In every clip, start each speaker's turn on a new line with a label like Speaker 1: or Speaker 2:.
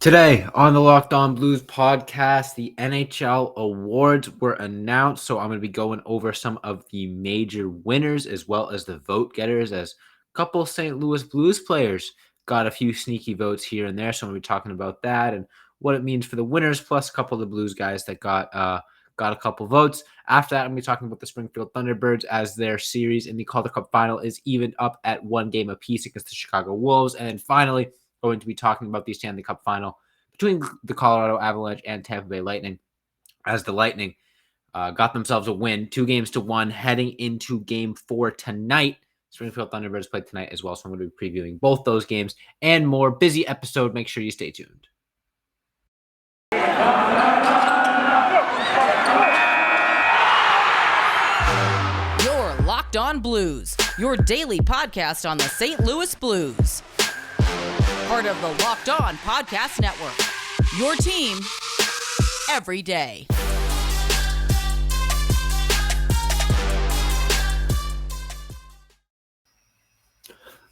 Speaker 1: Today on the Locked On Blues podcast, the NHL Awards were announced. So I'm going to be going over some of the major winners as well as the vote getters, as a couple St. Louis Blues players got a few sneaky votes here and there. So I'm going to be talking about that and what it means for the winners, plus a couple of the Blues guys that got a couple votes. After that, I'm going to be talking about the Springfield Thunderbirds, as their series in the Calder Cup Final is evened up at one game apiece against the Chicago Wolves. And then finally, going to be talking about the Stanley Cup Final between the Colorado Avalanche and Tampa Bay Lightning, as the Lightning got themselves a win, 2-1, heading into Game 4 tonight. Springfield Thunderbirds play tonight as well, so I'm going to be previewing both those games and more. Busy episode. Make sure you stay tuned.
Speaker 2: You're Locked On Blues, your daily podcast on the St. Louis Blues. Part of the Locked On Podcast Network, your team every day.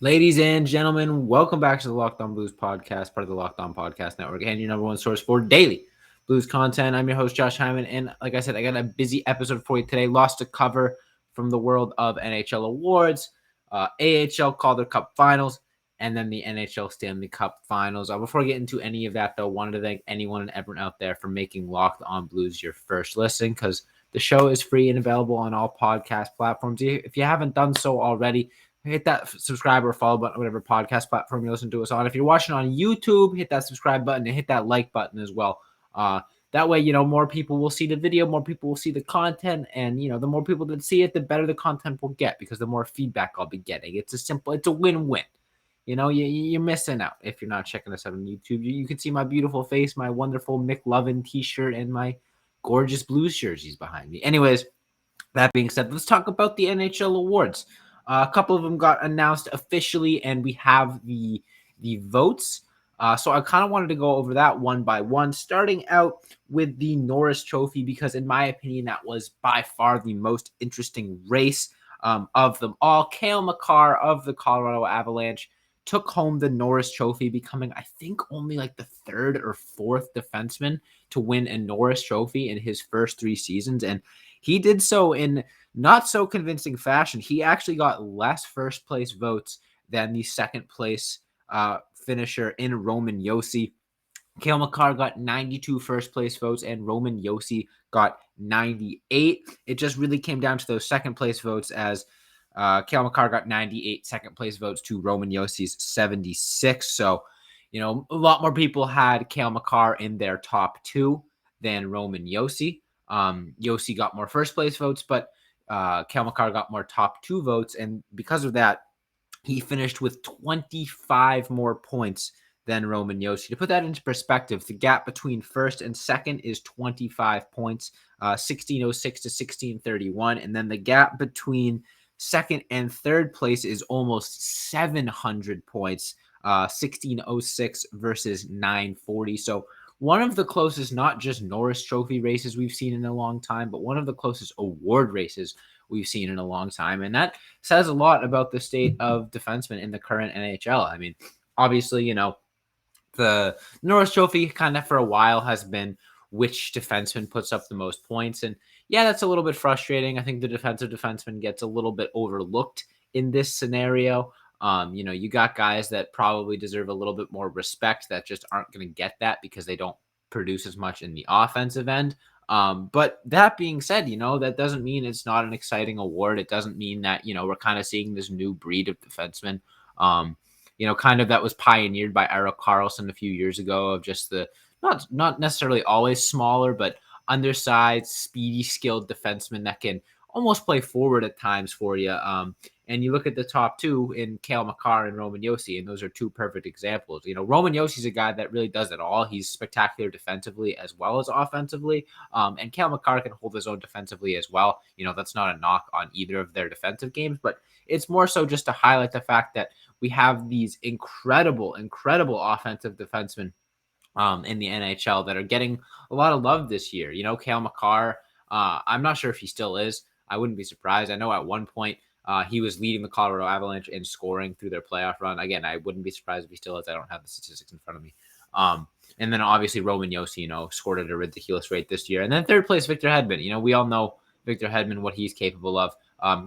Speaker 1: Ladies and gentlemen, welcome back to the Locked On Blues podcast, part of the Locked On Podcast Network, and your number one source for daily Blues content. I'm your host, Josh Hyman, and like I said, I got a busy episode for you today. Lots to cover from the world of NHL Awards, AHL Calder Cup Finals, and then the NHL Stanley Cup Finals. Before I get into any of that, though, I wanted to thank anyone and everyone out there for making Locked On Blues your first listen, because the show is free and available on all podcast platforms. If you haven't done so already, hit that subscribe or follow button, whatever podcast platform you listen to us on. If you're watching on YouTube, hit that subscribe button and hit that like button as well. That way, more people will see the video, more people will see the content, and, the more people that see it, the better the content will get, because the more feedback I'll be getting. It's a win-win. You're missing out if you're not checking us out on YouTube. You can see my beautiful face, my wonderful McLovin t-shirt, and my gorgeous Blues jerseys behind me. Anyways, that being said, let's talk about the NHL Awards. A couple of them got announced officially, and we have the votes. So I kind of wanted to go over that one by one, starting out with the Norris Trophy, because in my opinion, that was by far the most interesting race of them all. Cale Makar of the Colorado Avalanche took home the Norris Trophy, becoming, I think, only like the third or fourth defenseman to win a Norris Trophy in his first 3 seasons. And he did so in not so convincing fashion. He actually got less first place votes than the second place finisher in Roman Josi. Cale Makar got 92 first place votes, and Roman Josi got 98. It just really came down to those second place votes, as Cale Makar got 98 second place votes to Roman Josi's 76. So, a lot more people had Cale Makar in their top 2 than Roman Josi. Josi got more first place votes, but Cale Makar got more top 2 votes, and because of that, he finished with 25 more points than Roman Josi. To put that into perspective, the gap between first and second is 25 points, 1606 to 1631, and then the gap between second and third place is almost 700 points, 1606 versus 940. So one of the closest, not just Norris Trophy races we've seen in a long time, but one of the closest award races we've seen in a long time. And that says a lot about the state of defensemen in the current NHL. I mean, obviously, the Norris Trophy kind of for a while has been which defenseman puts up the most points. And yeah, that's a little bit frustrating. I think the defensive defenseman gets a little bit overlooked in this scenario. You got guys that probably deserve a little bit more respect that just aren't going to get that because they don't produce as much in the offensive end. But that being said, that doesn't mean it's not an exciting award. It doesn't mean that, we're kind of seeing this new breed of defensemen, kind of that was pioneered by Erik Karlsson a few years ago, of just the not necessarily always smaller, but undersized, speedy, skilled defensemen that can almost play forward at times for you. And you look at the top 2 in Cale Makar and Roman Josi, and those are 2 perfect examples. Roman Josi's a guy that really does it all. He's spectacular defensively as well as offensively. And Cale Makar can hold his own defensively as well. That's not a knock on either of their defensive games, but it's more so just to highlight the fact that we have these incredible offensive defensemen in the NHL that are getting a lot of love this year. Cale Makar, I'm not sure if he still is. I wouldn't be surprised. I know at one point he was leading the Colorado Avalanche in scoring through their playoff run. Again, I wouldn't be surprised if he still is. I don't have the statistics in front of me. And then obviously Roman Josi, scored at a ridiculous rate this year. And then third place, Victor Hedman. We all know Victor Hedman, what he's capable of.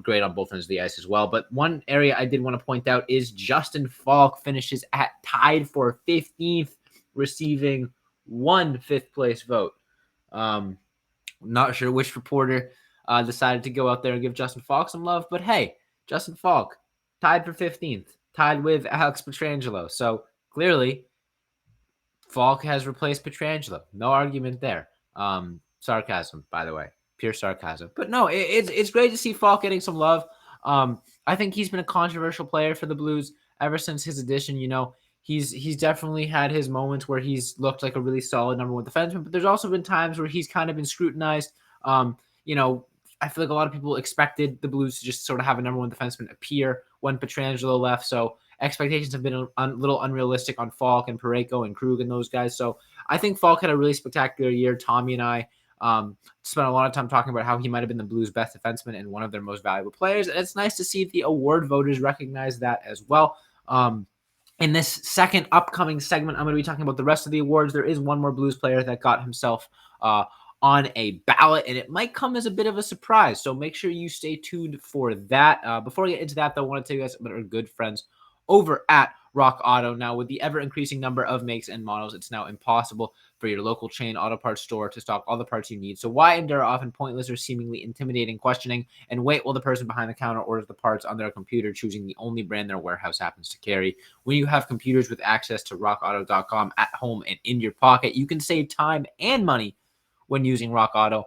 Speaker 1: Great on both ends of the ice as well. But one area I did want to point out is Justin Falk finishes tied for 15th, receiving one fifth place vote. Not sure which reporter decided to go out there and give Justin Falk some love, but hey, Justin Falk tied for 15th, tied with Alex Pietrangelo. So clearly, Falk has replaced Pietrangelo. No argument there. Sarcasm, by the way, pure sarcasm. But no, it's great to see Falk getting some love. I think he's been a controversial player for the Blues ever since his addition. He's definitely had his moments where he's looked like a really solid number one defenseman, but there's also been times where he's kind of been scrutinized. I feel like a lot of people expected the Blues to just sort of have a number one defenseman appear when Pietrangelo left. So expectations have been a little unrealistic on Falk and Parayko and Krug and those guys. So I think Falk had a really spectacular year. Tommy and I spent a lot of time talking about how he might have been the Blues' best defenseman and one of their most valuable players. And it's nice to see the award voters recognize that as well. In this second upcoming segment, I'm going to be talking about the rest of the awards. There is one more Blues player that got himself on a ballot, and it might come as a bit of a surprise. So make sure you stay tuned for that. Before we get into that, though, I want to tell you guys about our good friends over at Rock Auto. Now, with the ever-increasing number of makes and models, it's now impossible for your local chain auto parts store to stock all the parts you need. So why endure often pointless or seemingly intimidating questioning and wait while the person behind the counter orders the parts on their computer, choosing the only brand their warehouse happens to carry? When you have computers with access to rockauto.com at home and in your pocket, you can save time and money when using Rock Auto.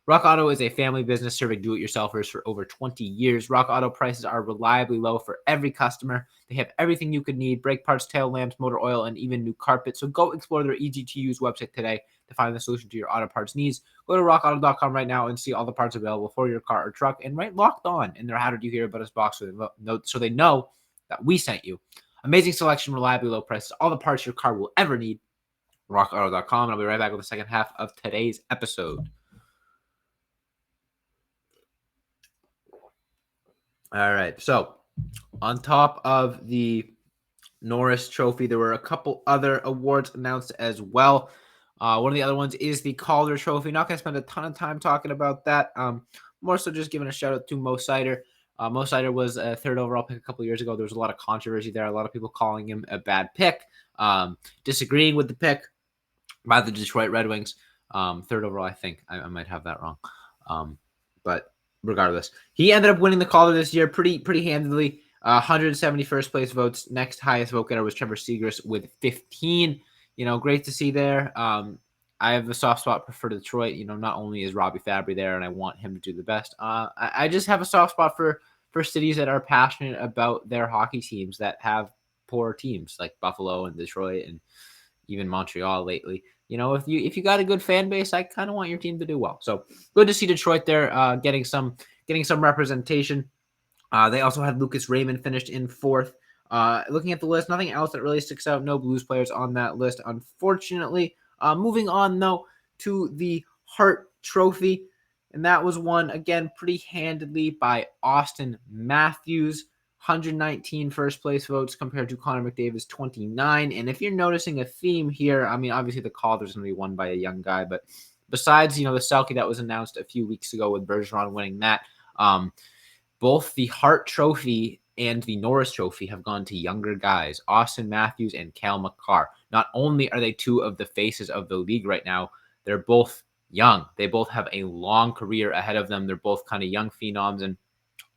Speaker 1: Rock Auto is a family business serving do-it-yourselfers for over 20 years. Rock Auto prices are reliably low for every customer. They have everything you could need: brake parts, tail lamps, motor oil, and even new carpet. So go explore their easy-to-use website today to find the solution to your auto parts needs. Go to rockauto.com right now and see all the parts available for your car or truck, and write Locked On in their How Did You Hear About Us box so they know that we sent you. Amazing selection, reliably low prices, all the parts your car will ever need. rockauto.com, and I'll be right back with the second half of today's episode. All right, so on top of the Norris Trophy, there were a couple other awards announced as well. One of the other ones is the Calder Trophy. Not going to spend a ton of time talking about that. More so just giving a shout out to Mo Seider. Mo Seider was a third overall pick a couple years ago. There was a lot of controversy there. A lot of people calling him a bad pick, disagreeing with the pick by the Detroit Red Wings. Third overall, I think. I might have that wrong. But regardless, he ended up winning the Calder this year pretty handily. 171st place votes. Next highest vote getter was Trevor Zegras with 15. Great to see there. I have a soft spot for Detroit. Not only is Robbie Fabry there, and I want him to do the best. I just have a soft spot for cities that are passionate about their hockey teams that have poor teams like Buffalo and Detroit and even Montreal lately. If you got a good fan base, I kind of want your team to do well. So good to see Detroit there getting some representation. They also had Lucas Raymond finished in fourth. Looking at the list, nothing else that really sticks out. No Blues players on that list, unfortunately. Moving on, though, to the Hart Trophy, and that was won, again, pretty handedly by Austin Matthews. 119 first place votes compared to Connor McDavid's 29. And if you're noticing a theme here, obviously the Calder's going to be won by a young guy, but besides, the Selke that was announced a few weeks ago with Bergeron winning that, both the Hart Trophy and the Norris Trophy have gone to younger guys, Austin Matthews and Cale Makar. Not only are they two of the faces of the league right now, they're both young. They both have a long career ahead of them. They're both kind of young phenoms, and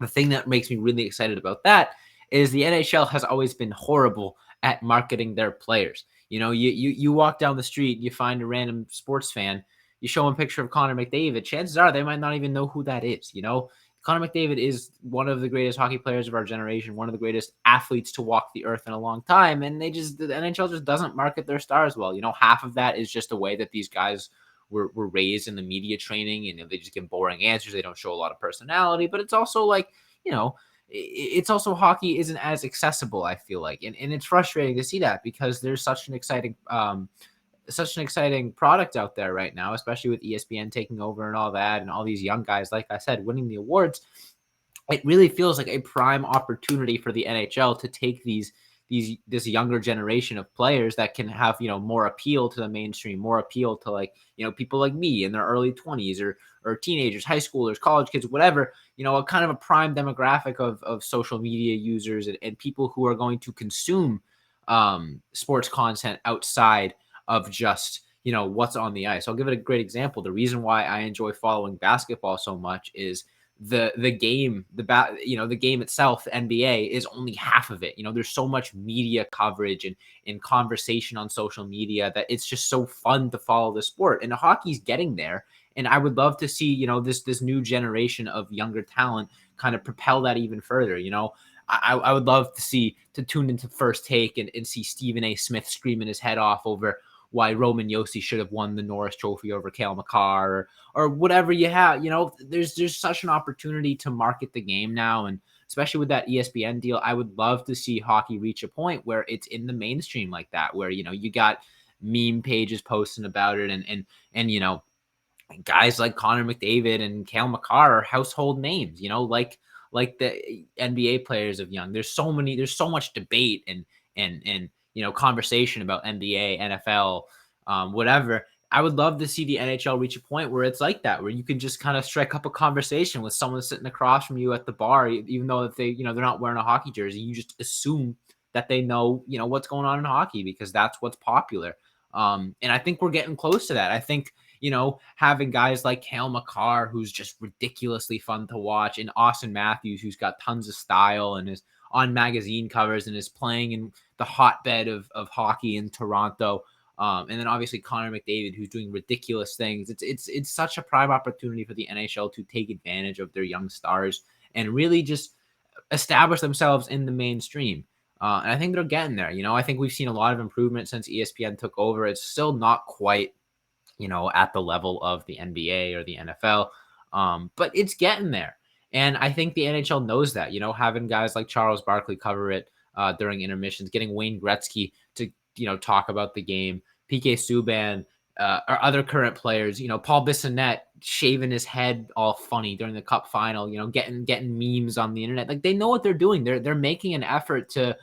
Speaker 1: the thing that makes me really excited about that is the NHL has always been horrible at marketing their players. You walk down the street, you find a random sports fan, you show them a picture of Connor McDavid, chances are they might not even know who that is. Connor McDavid is one of the greatest hockey players of our generation, one of the greatest athletes to walk the earth in a long time, and the NHL just doesn't market their stars well. Half of that is just the way that these guys were raised in the media training, and they just give boring answers. They don't show a lot of personality, but it's also it's also hockey isn't as accessible, I feel like. And it's frustrating to see that because there's such an exciting product out there right now, especially with ESPN taking over and all that, and all these young guys, like I said, winning the awards. It really feels like a prime opportunity for the NHL to take these this younger generation of players that can have, more appeal to the mainstream, more appeal to like, people like me in their early 20s or teenagers, high schoolers, college kids, whatever, a kind of a prime demographic of social media users and people who are going to consume sports content outside of just, what's on the ice. I'll give it a great example. The reason why I enjoy following basketball so much is the game, the game itself, the NBA is only half of it. There's so much media coverage and conversation on social media that it's just so fun to follow the sport. And hockey's getting there. And I would love to see, this new generation of younger talent kind of propel that even further. I would love to tune into First Take and see Stephen A. Smith screaming his head off over why Roman Josi should have won the Norris Trophy over Cale Makar or whatever you have. There's such an opportunity to market the game now, and especially with that ESPN deal, I would love to see hockey reach a point where it's in the mainstream like that, where you got meme pages posting about it, and guys like Connor McDavid and Cale Makar are household names. Like the NBA players of young. There's so much debate and conversation about NBA, NFL, whatever. I would love to see the NHL reach a point where it's like that, where you can just kind of strike up a conversation with someone sitting across from you at the bar, even though if they're not wearing a hockey jersey, you just assume that they know, what's going on in hockey because that's what's popular. And I think we're getting close to that. I think, having guys like Cale Makar, who's just ridiculously fun to watch, and Austin Matthews, who's got tons of style and is on magazine covers and is playing in the hotbed of hockey in Toronto. And then obviously Connor McDavid, who's doing ridiculous things. It's such a prime opportunity for the NHL to take advantage of their young stars and really just establish themselves in the mainstream. And I think they're getting there. I think we've seen a lot of improvement since ESPN took over. It's still not quite, at the level of the NBA or the NFL, but it's getting there. And I think the NHL knows that, having guys like Charles Barkley cover it during intermissions, getting Wayne Gretzky to, talk about the game, PK Subban, or other current players, Paul Bissonnette shaving his head all funny during the Cup final, getting memes on the internet. Like they know what they're doing. They're making an effort to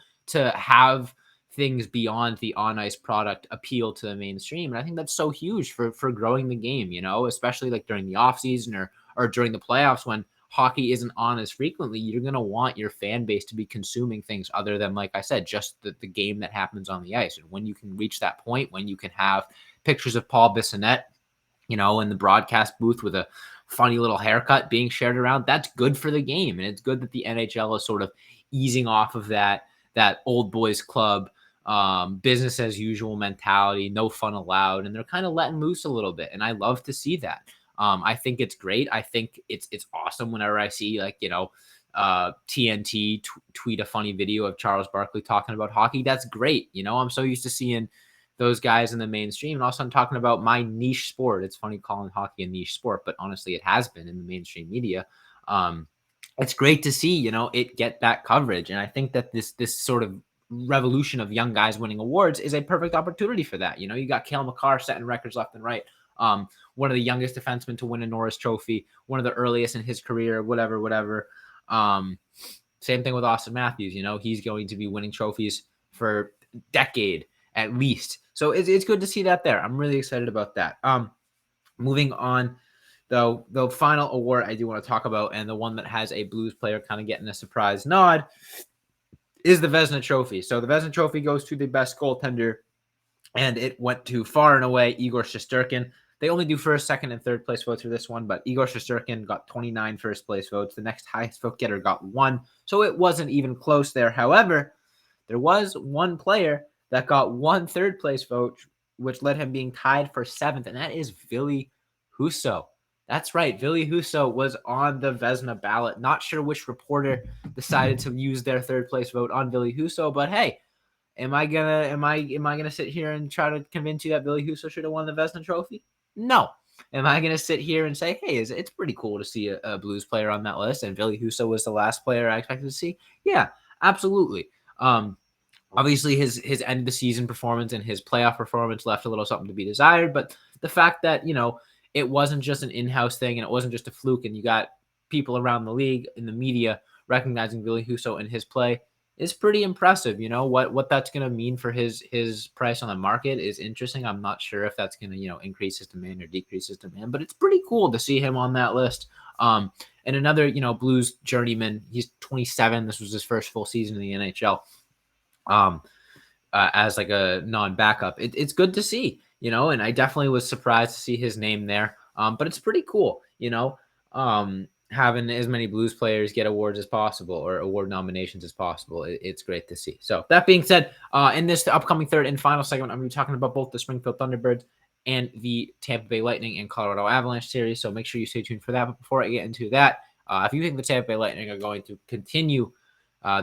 Speaker 1: have things beyond the on-ice product appeal to the mainstream. And I think that's so huge for growing the game, especially like during the offseason or during the playoffs when hockey isn't on as frequently. You're going to want your fan base to be consuming things other than, like I said, just the game that happens on the ice. And when you can reach that point, when you can have pictures of Paul Bissonnette, in the broadcast booth with a funny little haircut being shared around, that's good for the game. And it's good that the NHL is sort of easing off of that old boys club, business as usual mentality, no fun allowed. And they're kind of letting loose a little bit. And I love to see that. I think it's great. I think it's awesome whenever I see TNT tweet a funny video of Charles Barkley talking about hockey. That's great. I'm so used to seeing those guys in the mainstream. And also I'm talking about my niche sport. It's funny calling hockey a niche sport, but honestly, it has been in the mainstream media. It's great to see, it get that coverage. And I think that this sort of revolution of young guys winning awards is a perfect opportunity for that. You got Cale Makar setting records left and right. One of the youngest defensemen to win a Norris Trophy, one of the earliest in his career, whatever. Same thing with Austin Matthews. He's going to be winning trophies for a decade at least. So it's good to see that there. I'm really excited about that. Moving on, though, the final award I do want to talk about, and the one that has a Blues player kind of getting a surprise nod, is the Vezina Trophy. So the Vezina Trophy goes to the best goaltender, and it went to far and away Igor Shesterkin. They only do first, second, and third place votes for this one, but Igor Shesterkin got 29 first place votes. The next highest vote getter got 1, so it wasn't even close there. However, there was one player that got 1 third place vote, which led him being tied for 7th, and that is Ville Husso. That's right, Ville Husso was on the Vezina ballot. Not sure which reporter decided to use their third place vote on Ville Husso, but hey, am I gonna sit here and try to convince you that Ville Husso should have won the Vezina Trophy? No. Am I gonna sit here and say, hey, it's pretty cool to see a Blues player on that list, and Ville Husso was the last player I expected to see? Yeah, absolutely. Obviously, his end of the season performance and his playoff performance left a little something to be desired, but the fact that it wasn't just an in-house thing and it wasn't just a fluke, and you got people around the league in the media recognizing Ville Husso and his play, is pretty impressive. What that's going to mean for his price on the market is interesting. I'm not sure if that's going to increase his demand or decrease his demand, but it's pretty cool to see him on that list. And another Blues journeyman. He's 27. This was his first full season in the NHL. As like a non-backup, it's good to see. And I definitely was surprised to see his name there. But it's pretty cool. Having as many Blues players get awards as possible or award nominations as possible. It's great to see. So that being said, in this upcoming third and final segment, I'm going to be talking about both the Springfield Thunderbirds and the Tampa Bay Lightning and Colorado Avalanche series. So make sure you stay tuned for that. But before I get into that, if you think the Tampa Bay Lightning are going to continue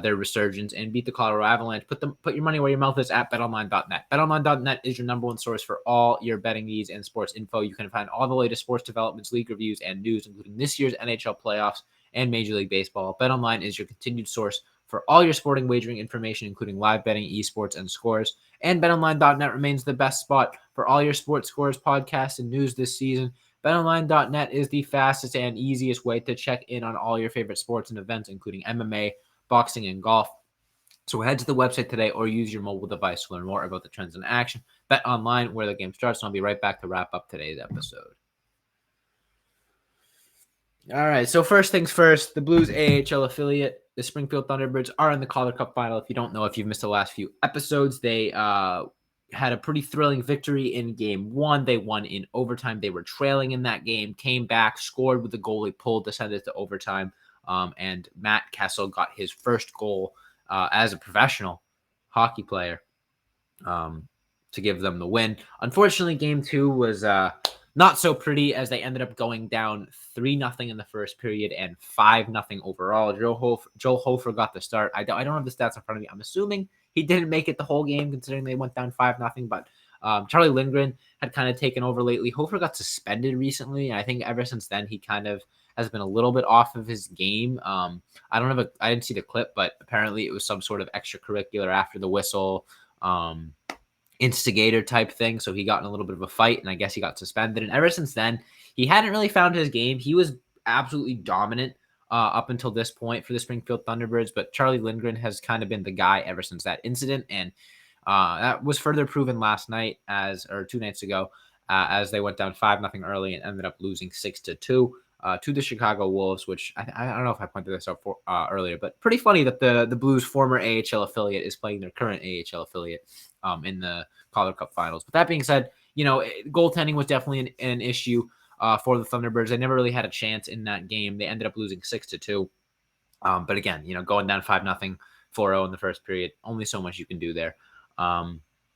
Speaker 1: their resurgence and beat the Colorado Avalanche, put your money where your mouth is at betonline.net. Betonline.net is your number one source for all your betting needs and sports info. You can find all the latest sports developments, league reviews, and news, including this year's NHL playoffs and Major League Baseball. BetOnline is your continued source for all your sporting wagering information, including live betting, esports, and scores. And betonline.net remains the best spot for all your sports scores, podcasts, and news this season. BetOnline.net is the fastest and easiest way to check in on all your favorite sports and events, including MMA, boxing, and golf. So head to the website today or use your mobile device to learn more about the trends in action. Bet online where the game starts, and I'll be right back to wrap up today's episode. All right, so first things first, the Blues AHL affiliate, the Springfield Thunderbirds, are in the Calder Cup final. If you don't know, if you've missed the last few episodes, they had a pretty thrilling victory in game one. They won in overtime. They were trailing in that game, came back, scored with the goalie pulled to send it to overtime. And Matt Kessel got his first goal as a professional hockey player to give them the win. Unfortunately, game two was not so pretty as they ended up going down 3-0 in the first period and 5-0 overall. Joel Hofer got the start. I don't have the stats in front of me. I'm assuming he didn't make it the whole game considering they went down 5-0, but Charlie Lindgren had kind of taken over lately. Hofer got suspended recently. I think ever since then, he kind of has been a little bit off of his game. I didn't see the clip, but apparently it was some sort of extracurricular after the whistle, instigator type thing. So he got in a little bit of a fight, and I guess he got suspended. And ever since then, he hadn't really found his game. He was absolutely dominant up until this point for the Springfield Thunderbirds, but Charlie Lindgren has kind of been the guy ever since that incident. And that was further proven last night or 2 nights ago, as they went down 5-0 early and ended up losing 6-2 to the Chicago Wolves, which I don't know if I pointed this out earlier, but pretty funny that the Blues' former AHL affiliate is playing their current AHL affiliate in the Calder Cup Finals. But that being said, goaltending was definitely an issue for the Thunderbirds. They never really had a chance in that game. They ended up losing 6-2. But again, going down 5-0, 4-0 in the first period, only so much you can do there.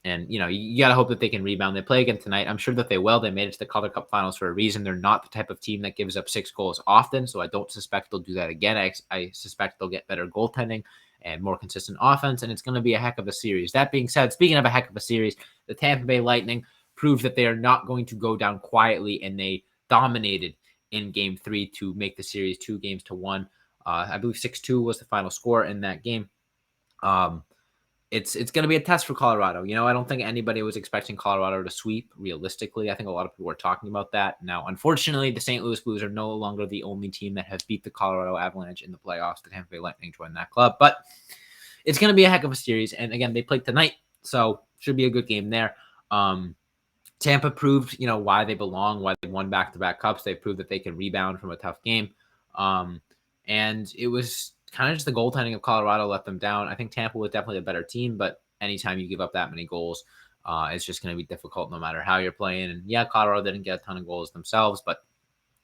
Speaker 1: And, you got to hope that they can rebound. They play again tonight. I'm sure that they will. They made it to the Calder Cup Finals for a reason. They're not the type of team that gives up 6 goals often, so I don't suspect they'll do that again. I suspect they'll get better goaltending and more consistent offense, and it's going to be a heck of a series. That being said, speaking of a heck of a series, the Tampa Bay Lightning proved that they are not going to go down quietly, and they dominated in Game 3 to make the series 2-1. I believe 6-2 was the final score in that game. It's going to be a test for Colorado. I don't think anybody was expecting Colorado to sweep realistically. I think a lot of people were talking about that. Now, unfortunately, the St. Louis Blues are no longer the only team that has beat the Colorado Avalanche in the playoffs. The Tampa Bay Lightning joined that club, but it's going to be a heck of a series. And again, they played tonight, so should be a good game there. Tampa proved, why they belong, why they won back-to-back cups. They proved that they can rebound from a tough game. And it was kind of just the goaltending of Colorado let them down. I think Tampa was definitely a better team, but anytime you give up that many goals, it's just going to be difficult no matter how you're playing. And yeah, Colorado didn't get a ton of goals themselves, but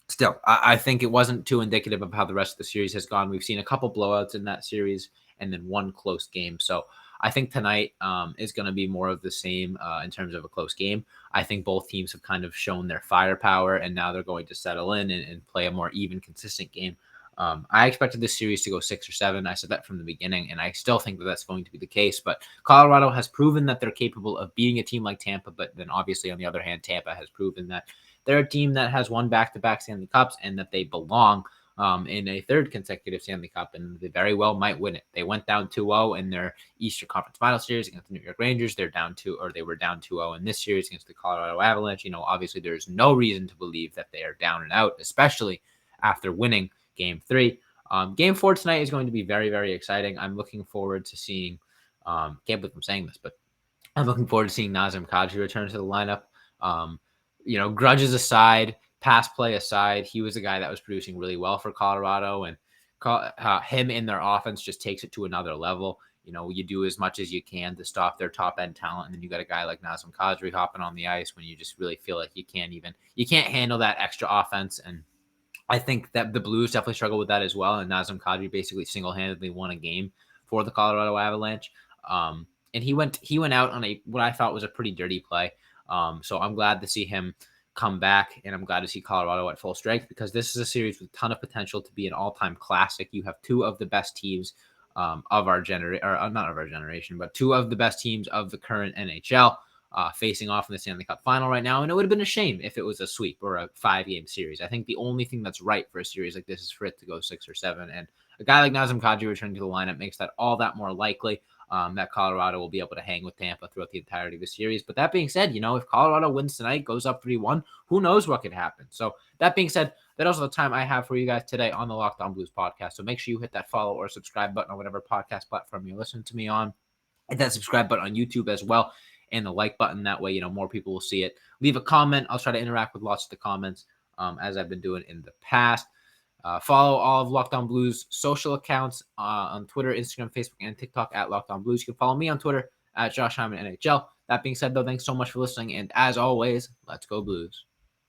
Speaker 1: still, I think it wasn't too indicative of how the rest of the series has gone. We've seen a couple blowouts in that series and then one close game. So I think tonight is going to be more of the same in terms of a close game. I think both teams have kind of shown their firepower, and now they're going to settle in and play a more even, consistent game. I expected this series to go 6 or 7. I said that from the beginning, and I still think that that's going to be the case. But Colorado has proven that they're capable of beating a team like Tampa. But then obviously, on the other hand, Tampa has proven that they're a team that has won back-to-back Stanley Cups and that they belong in a third consecutive Stanley Cup, and they very well might win it. They went down 2-0 in their Eastern Conference Final Series against the New York Rangers. They were down 2-0 in this series against the Colorado Avalanche. Obviously, there's no reason to believe that they are down and out, especially after winning Game 3. Game 4 tonight is going to be very, very exciting. I'm looking forward to seeing. Can't believe I'm saying this, but I'm looking forward to seeing Nazem Kadri return to the lineup. Um, grudges aside, pass play aside, he was a guy that was producing really well for Colorado, and him in their offense just takes it to another level. You do as much as you can to stop their top end talent, and then you got a guy like Nazem Kadri hopping on the ice when you just really feel like you can't handle that extra offense. And I think that the Blues definitely struggle with that as well. And Nazem Kadri basically single-handedly won a game for the Colorado Avalanche. And he went out on what I thought was a pretty dirty play. So I'm glad to see him come back, and I'm glad to see Colorado at full strength, because this is a series with a ton of potential to be an all-time classic. You have two of the best teams of our generation, or not of our generation, but two of the best teams of the current NHL. Facing off in the Stanley Cup Final right now, and it would have been a shame if it was a sweep or a 5-game series. I think the only thing that's right for a series like this is for it to go 6 or 7, and a guy like Nazem Kadri returning to the lineup makes that all that more likely that Colorado will be able to hang with Tampa throughout the entirety of the series. But that being said, if Colorado wins tonight, goes up 3-1, who knows what could happen. So that being said, that also the time I have for you guys today on the Locked On Blues podcast. So make sure you hit that follow or subscribe button on whatever podcast platform you're listening to me on. Hit that subscribe button on YouTube as well, and the like button. That way, more people will see it. Leave a comment. I'll try to interact with lots of the comments as I've been doing in the past. Follow all of Locked On Blues social accounts on Twitter, Instagram, Facebook, and TikTok at Locked On Blues. You can follow me on Twitter at Josh Hyman NHL. That being said, though, thanks so much for listening. And as always, let's go Blues.